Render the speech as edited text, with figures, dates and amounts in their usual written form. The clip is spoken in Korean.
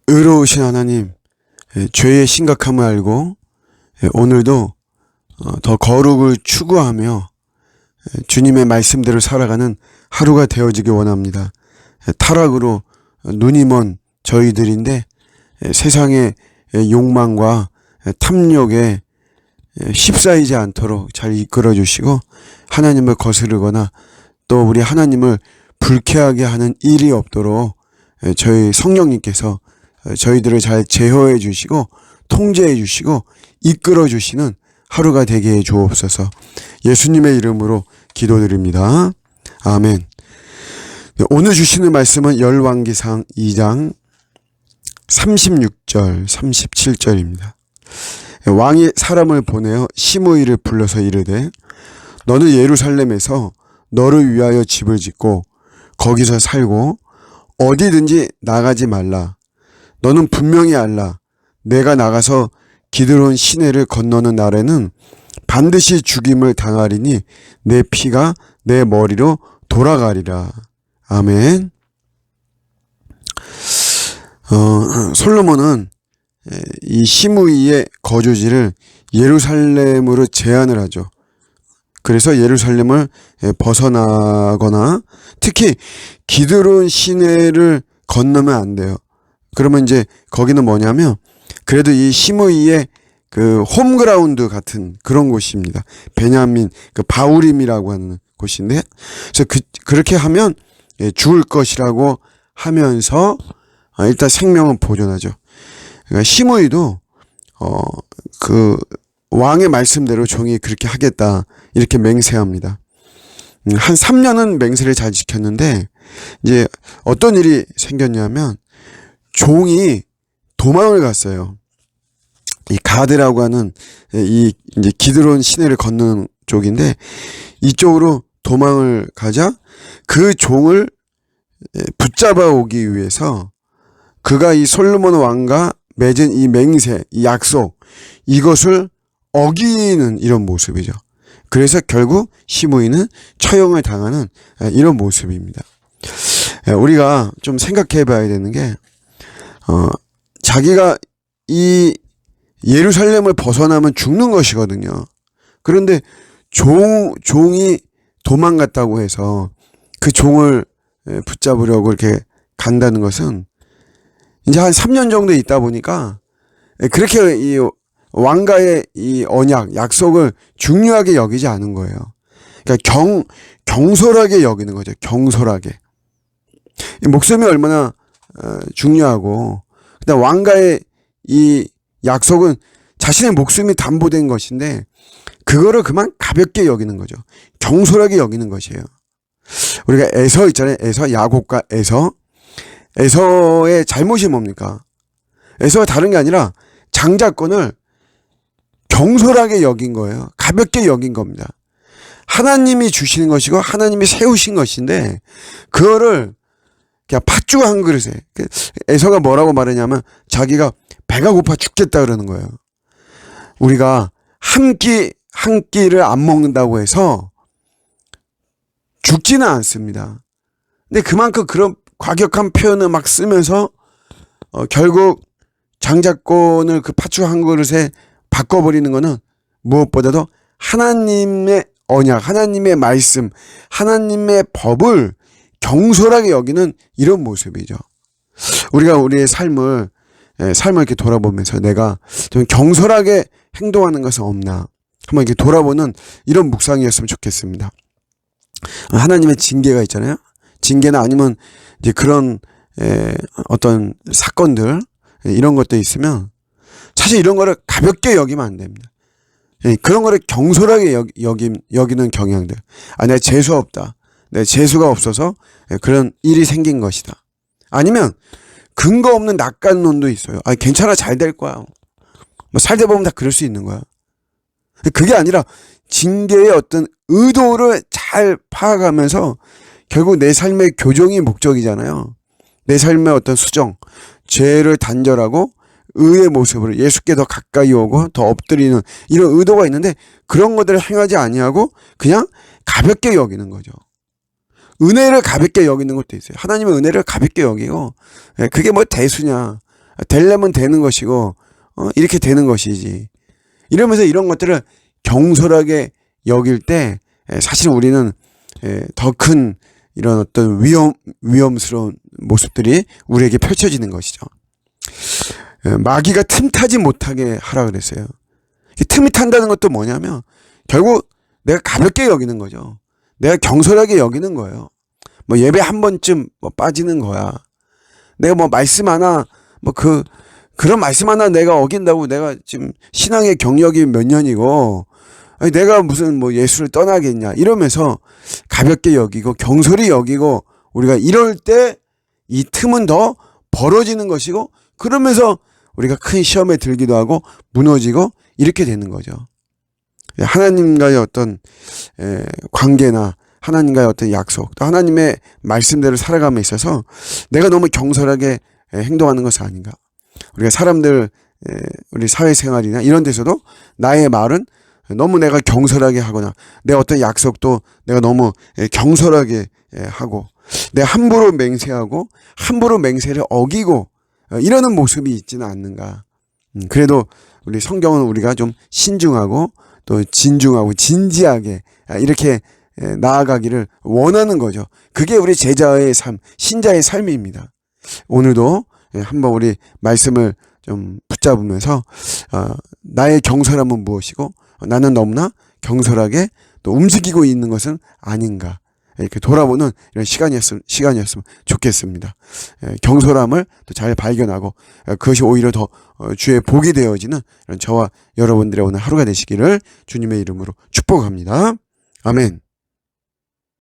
의로우신 하나님, 죄의 심각함을 알고 오늘도 더 거룩을 추구하며 주님의 말씀대로 살아가는 하루가 되어지길 원합니다. 타락으로 눈이 먼 저희들인데 세상의 욕망과 탐욕에 휩싸이지 않도록 잘 이끌어 주시고, 하나님을 거스르거나 또 우리 하나님을 불쾌하게 하는 일이 없도록 저희 성령님께서 저희들을 잘 제어해 주시고 통제해 주시고 이끌어 주시는 하루가 되게 해 주옵소서. 예수님의 이름으로 기도드립니다. 아멘. 오늘 주시는 말씀은 열왕기상 2장 36절 37절입니다. 왕이 사람을 보내어 시므이를 불러서 이르되, 너는 예루살렘에서 너를 위하여 집을 짓고 거기서 살고 어디든지 나가지 말라. 너는 분명히 알라. 내가 나가서 기드론 시내를 건너는 날에는 반드시 죽임을 당하리니 내 피가 내 머리로 돌아가리라. 아멘. 솔로몬은 이 시므이의 거주지를 예루살렘으로 제안을 하죠. 그래서 예루살렘을 벗어나거나 특히 기드론 시내를 건너면 안 돼요. 그러면 이제 거기는 뭐냐면 그래도 이 시므이의 그 홈그라운드 같은 그런 곳입니다. 베냐민 그 바우림이라고 하는 곳인데, 그래서 그렇게 하면 죽을 것이라고 하면서 일단 생명은 보존하죠. 그러니까 시므이도 그 왕의 말씀대로 종이 그렇게 하겠다 이렇게 맹세합니다. 한 3년은 맹세를 잘 지켰는데 이제 어떤 일이 생겼냐면 종이 도망을 갔어요. 이 가드라고 하는 이 이제 기드론 시내를 건너는 쪽인데 이쪽으로 도망을 가자 그 종을 붙잡아 오기 위해서 그가 이 솔로몬 왕과 맺은 이 맹세, 이 약속, 이것을 어기는 이런 모습이죠. 그래서 결국 시므이는 처형을 당하는 이런 모습입니다. 우리가 좀 생각해 봐야 되는 게, 자기가 이 예루살렘을 벗어나면 죽는 것이거든요. 그런데 종이 도망갔다고 해서 그 종을 붙잡으려고 이렇게 간다는 것은 이제 한 3년 정도 있다 보니까 그렇게 이 왕가의 이 언약, 약속을 중요하게 여기지 않은 거예요. 그러니까 경솔하게 여기는 거죠. 경솔하게. 목숨이 얼마나 중요하고, 그다음 왕가의 이 약속은 자신의 목숨이 담보된 것인데 그거를 그만 가볍게 여기는 거죠. 경솔하게 여기는 것이에요. 우리가 에서 있잖아요. 에서, 야곱과 에서. 에서의 잘못이 뭡니까? 에서가 다른 게 아니라 장자권을 경솔하게 여긴 거예요. 가볍게 여긴 겁니다. 하나님이 주시는 것이고 하나님이 세우신 것인데 그거를 그냥 팥죽 한 그릇에, 에서가 뭐라고 말하냐면 자기가 배가 고파 죽겠다 그러는 거예요. 우리가 한 끼를 안 먹는다고 해서 죽지는 않습니다. 근데 그만큼 그런 과격한 표현을 막 쓰면서 결국 장자권을 그 팥죽 한 그릇에 바꿔버리는 거는 무엇보다도 하나님의 언약, 하나님의 말씀, 하나님의 법을 경솔하게 여기는 이런 모습이죠. 우리가 우리의 삶을 이렇게 돌아보면서 내가 좀 경솔하게 행동하는 것은 없나 한번 이렇게 돌아보는 이런 묵상이었으면 좋겠습니다. 하나님의 징계가 있잖아요. 징계나 아니면 이제 그런 어떤 사건들 이런 것도 있으면 사실 이런 거를 가볍게 여기면 안 됩니다. 그런 거를 경솔하게 여기는 경향들. 내가 재수 없다. 내 재수가 없어서 그런 일이 생긴 것이다. 아니면 근거 없는 낙관론도 있어요. 괜찮아, 잘 될 거야. 뭐 살다 보면 다 그럴 수 있는 거야. 그게 아니라 징계의 어떤 의도를 잘 파악하면서 결국 내 삶의 교정이 목적이잖아요. 내 삶의 어떤 수정, 죄를 단절하고 의의 모습으로 예수께 더 가까이 오고 더 엎드리는 이런 의도가 있는데 그런 것들을 행하지 아니하고 그냥 가볍게 여기는 거죠. 은혜를 가볍게 여기는 것도 있어요. 하나님의 은혜를 가볍게 여기고 그게 뭐 대수냐. 되려면 되는 것이고 이렇게 되는 것이지. 이러면서 이런 것들을 경솔하게 여길 때 사실 우리는 더 큰 이런 어떤 위험스러운 모습들이 우리에게 펼쳐지는 것이죠. 마귀가 틈타지 못하게 하라 그랬어요. 틈이 탄다는 것도 뭐냐면 결국 내가 가볍게 여기는 거죠. 내가 경솔하게 여기는 거예요. 뭐 예배 한 번쯤 뭐 빠지는 거야. 내가 뭐 말씀 하나 그런 말씀 하나 내가 어긴다고 내가 지금 신앙의 경력이 몇 년이고 아니 내가 무슨 뭐 예수를 떠나겠냐 이러면서 가볍게 여기고 경솔히 여기고 우리가 이럴 때 이 틈은 더 벌어지는 것이고 그러면서 우리가 큰 시험에 들기도 하고 무너지고 이렇게 되는 거죠. 하나님과의 어떤 관계나 하나님과의 어떤 약속 또 하나님의 말씀대로 살아감에 있어서 내가 너무 경솔하게 행동하는 것은 아닌가. 우리가 사람들 우리 사회생활이나 이런 데서도 나의 말은 너무 내가 경솔하게 하거나 내 어떤 약속도 내가 너무 경솔하게 하고 내가 함부로 맹세하고 함부로 맹세를 어기고 이러는 모습이 있지는 않는가. 그래도 우리 성경은 우리가 좀 신중하고 또 진중하고 진지하게 이렇게 나아가기를 원하는 거죠. 그게 우리 제자의 삶, 신자의 삶입니다. 오늘도 한번 우리 말씀을 좀 붙잡으면서 나의 경솔함은 무엇이고 나는 너무나 경솔하게 또 움직이고 있는 것은 아닌가 이렇게 돌아보는 이런 시간이었으면 좋겠습니다. 경솔함을 또 잘 발견하고 그것이 오히려 더 주의 복이 되어지는 이런 저와 여러분들의 오늘 하루가 되시기를 주님의 이름으로 축복합니다. 아멘.